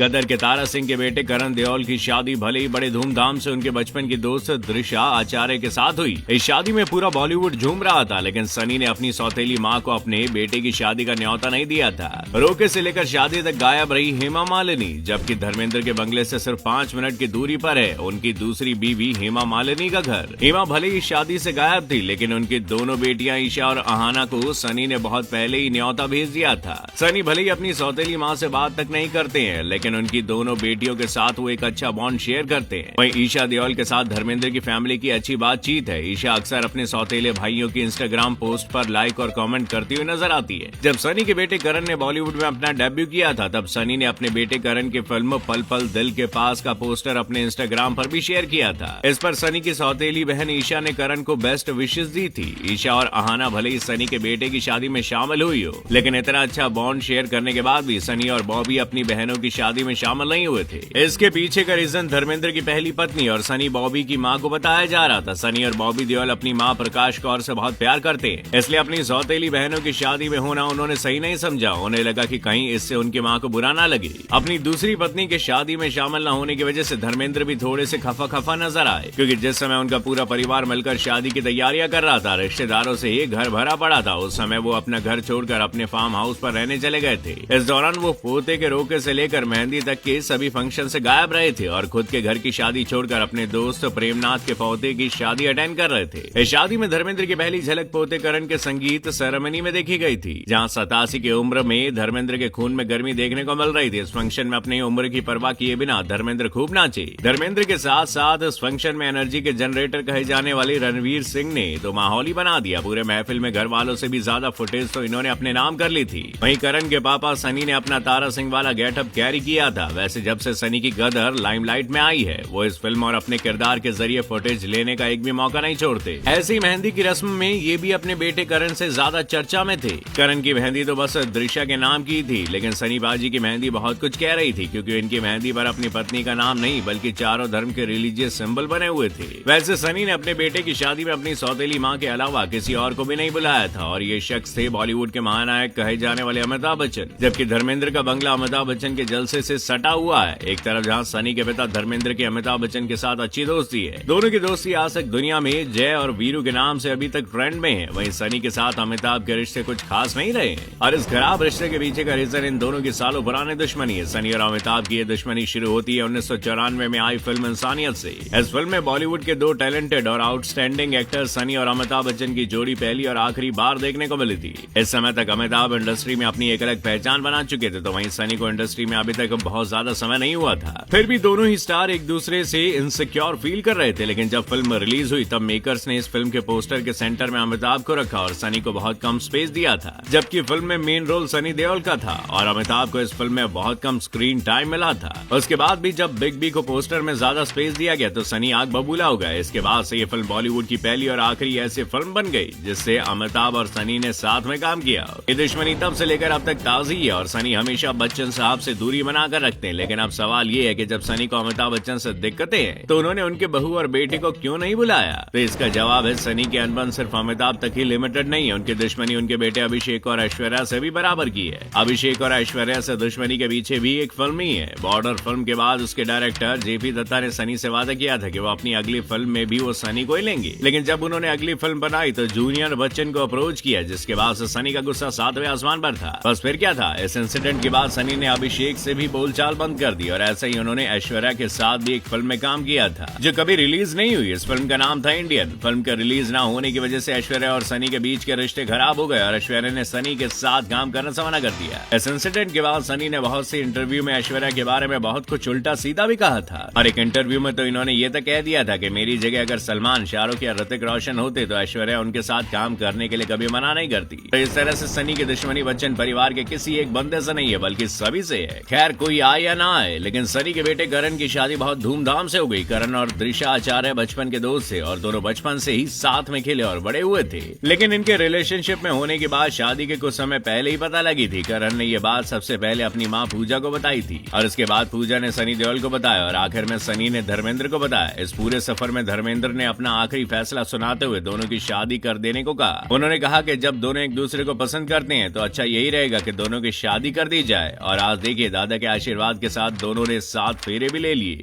गदर के तारा सिंह के बेटे करण देओल की शादी भले ही बड़े धूमधाम से उनके बचपन की दोस्त दृशा आचार्य के साथ हुई। इस शादी में पूरा बॉलीवुड झूम रहा था, लेकिन सनी ने अपनी सौतेली मां को अपने बेटे की शादी का न्योता नहीं दिया था। रोके से लेकर शादी तक गायब रही हेमा मालिनी, जबकि धर्मेंद्र के बंगले से सिर्फ 5 मिनट की दूरी पर है उनकी दूसरी बीवी हेमा मालिनी का घर। हेमा भले ही शादी से गायब थी, लेकिन उनकी दोनों बेटियां ईशा और अहाना को सनी ने बहुत पहले ही न्योता भेज दिया था। सनी भले ही अपनी सौतेली मां से बात तक नहीं करते हैं, लेकिन उनकी दोनों बेटियों के साथ वो एक अच्छा बॉन्ड शेयर करते हैं। वहीं ईशा देओल के साथ धर्मेंद्र की फैमिली की अच्छी बातचीत है। ईशा अक्सर अपने सौतेले भाइयों की इंस्टाग्राम पोस्ट पर लाइक और कमेंट करती हुई नजर आती है। जब सनी के बेटे करण ने बॉलीवुड में अपना डेब्यू किया था, तब सनी ने अपने बेटे करण की फिल्म पल पल दिल के पास का पोस्टर अपने इंस्टाग्राम पर भी शेयर किया था। इस पर सनी की सौतेली बहन ईशा ने करण को बेस्ट विशेष दी थी। ईशा और अहाना भले ही सनी के बेटे की शादी में शामिल हुई हो, लेकिन इतना अच्छा बॉन्ड शेयर करने के बाद भी सनी और बॉबी अपनी बहनों की शादी में शामिल नहीं हुए थे। इसके पीछे का रीजन धर्मेंद्र की पहली पत्नी और सनी बॉबी की मां को बताया जा रहा था। सनी और बॉबी देओल अपनी मां प्रकाश कौर से बहुत प्यार करते हैं, इसलिए अपनी सौतेली बहनों की शादी में होना उन्होंने सही नहीं समझा। उन्हें लगा कि कहीं इससे उनकी मां को बुरा ना लगे। अपनी दूसरी पत्नी के शादी में शामिल न होने की वजह से धर्मेंद्र भी थोड़े से खफा खफा नजर आए, क्योंकि जिस समय उनका पूरा परिवार मिलकर शादी की तैयारियां कर रहा था, रिश्तेदारों से ये घर भरा पड़ा था। उस समय वो अपना घर छोड़कर अपने फार्म हाउस पर रहने चले गए थे। इस दौरान वो पोते के रोके से लेकर मेहंदी तक के सभी फंक्शन से गायब रहे थे और खुद के घर की शादी छोड़कर अपने दोस्त प्रेमनाथ के पोते की शादी अटेंड कर रहे थे। इस शादी में धर्मेंद्र की पहली झलक पोते करण के संगीत सेरेमनी में देखी गई थी, जहां 87 की उम्र में धर्मेंद्र के खून में गर्मी देखने को मिल रही थी। इस फंक्शन में अपनी उम्र की परवाह किए बिना धर्मेंद्र खूब नाचे। धर्मेंद्र के साथ साथ इस फंक्शन में एनर्जी के जनरेटर कहे जाने वाले रणवीर सिंह ने तो माहौल ही बना दिया। पूरे महफिल में घर वालों से भी ज्यादा फुटेज तो इन्होंने अपने नाम कर ली थी। वहीं करण के पापा सनी ने अपना तारा सिंह वाला गेटअप कैरी किया था। वैसे जब से सनी की गदर लाइमलाइट में आई है, वो इस फिल्म और अपने किरदार के जरिए फुटेज लेने का एक भी मौका नहीं छोड़ते। ऐसी मेहंदी की रस्म में ये भी अपने बेटे करण से ज्यादा चर्चा में थे। करण की मेहंदी तो बस दृश्या के नाम की थी, लेकिन सनी बाजी की मेहंदी बहुत कुछ कह रही थी, क्योंकि इनकी मेहंदी पर अपनी पत्नी का नाम नहीं बल्कि चारों धर्म के रिलीजियस सिंबल बने हुए थे। वैसे सनी ने अपने बेटे की शादी में अपनी सौतेली मां के अलावा किसी और को भी नहीं बुलाया था, और ये शख्स थे बॉलीवुड के महानायक कहे जाने वाले अमिताभ बच्चन। जबकि धर्मेंद्र का बंगला अमिताभ बच्चन के जलसे से सटा हुआ है। एक तरफ जहां सनी के पिता धर्मेंद्र की अमिताभ बच्चन के साथ अच्छी दोस्ती है, दोनों की दोस्ती आज तक दुनिया में जय और वीरू के नाम से अभी तक ट्रेंड में है, वहीं सनी के साथ अमिताभ के रिश्ते कुछ खास नहीं रहे हैं। और इस खराब रिश्ते के पीछे का रीजन इन दोनों की सालों पुरानी दुश्मनी है। सनी और अमिताभ की ये दुश्मनी शुरू होती है 1994 में आई फिल्म इंसानियत से। इस फिल्म में बॉलीवुड के दो टैलेंटेड और आउटस्टैंडिंग एक्टर सनी और अमिताभ बच्चन की जोड़ी पहली और आखिरी बार देखने को मिली थी। इस समय तक अमिताभ इंडस्ट्री में अपनी एक अलग पहचान बना चुके थे, तो वहीं सनी को इंडस्ट्री में अभी तक बहुत ज्यादा समय नहीं हुआ था। फिर भी दोनों ही स्टार एक दूसरे से इनसिक्योर फील कर रहे थे। लेकिन जब फिल्म रिलीज हुई तब मेकर्स ने इस फिल्म के पोस्टर के सेंटर में अमिताभ को रखा और सनी को बहुत कम स्पेस दिया था, जबकि फिल्म में मेन रोल सनी देओल का था और अमिताभ को इस फिल्म में बहुत कम स्क्रीन टाइम मिला था। उसके बाद भी जब बिग बी को पोस्टर में ज्यादा स्पेस दिया गया तो सनी आग बबूला हो गया। इसके बाद से ये फिल्म बॉलीवुड की पहली और आखिरी ऐसी फिल्म बन गई जिससे अमिताभ और सनी ने साथ में काम किया। ये दुश्मनी तब से लेकर अब तक ताजी है और सनी हमेशा बच्चन साहब से दूरी बनाकर रखते हैं। लेकिन अब सवाल ये है कि जब सनी को अमिताभ बच्चन से दिक्कतें हैं तो उन्होंने उनके बहू और बेटी को क्यों नहीं बुलाया? तो इसका जवाब है सनी की अनबन सिर्फ अमिताभ तक ही लिमिटेड नहीं है। उनकी दुश्मनी उनके बेटे अभिषेक और ऐश्वर्या से भी बराबर की है। अभिषेक और ऐश्वर्या से दुश्मनी के पीछे भी एक फिल्म ही है। बॉर्डर फिल्म के बाद उसके डायरेक्टर जेपी दत्ता ने सनी से वादा किया था कि वो अपनी अगली फिल्म में भी वो सनी को ही लेंगे। लेकिन जब उन्होंने अगली फिल्म बनाई तो जूनियर बच्चन को अप्रोच किया, जिसके बाद से सनी का गुस्सा 7वें आसमान पर था। बस फिर क्या था, इस इंसिडेंट के बाद सनी ने अभिषेक से भी बोलचाल बंद कर दी और ऐसे ही उन्होंने ऐश्वर्या के साथ भी एक फिल्म में काम किया था जो कभी रिलीज नहीं हुई। इस फिल्म का नाम था इंडियन। फिल्म का रिलीज ना होने की वजह से ऐश्वर्या और सनी के बीच के रिश्ते खराब हो गए और ऐश्वर्या ने सनी के साथ काम करना से मना कर दिया। इस इंसिडेंट के बाद सनी ने बहुत सी इंटरव्यू में ऐश्वर्या के बारे में बहुत कुछ उल्टा सीधा भी कहा था और एक इंटरव्यू में तो इन्होंने ये तक कह दिया था कि मेरी जगह अगर सलमान, शाहरुख या ऋतिक रोशन होते तो ऐश्वर्या उनके साथ काम करने के लिए कभी मना नहीं करती। तो इस तरह से सनी की दुश्मनी बच्चन परिवार के किसी एक बंदे से नहीं है बल्कि सभी से है। खैर कोई आए या ना आए, लेकिन सनी के बेटे करण की शादी बहुत धूमधाम से हो गई। करण और दृशा आचार्य बचपन के दोस्त थे और दोनों बचपन से ही साथ में खेले और बड़े हुए थे। लेकिन इनके रिलेशनशिप में होने के बाद शादी के कुछ समय पहले ही पता लगी थी। करण ने ये बात सबसे पहले अपनी माँ पूजा को बताई थी और इसके बाद पूजा ने सनी देओल को बताया और आखिर में सनी ने धर्मेंद्र को बताया। इस पूरे सफर में धर्मेंद्र ने अपना आखिरी फैसला सुनाते हुए दोनों की शादी कर देने को कहा। उन्होंने कहा कि जब दोनों एक दूसरे को पसंद करते हैं तो अच्छा यही रहेगा कि दोनों की शादी कर दी जाए। और आज देखिए दादा के आशीर्वाद के साथ दोनों ने 7 फेरे भी ले लिए।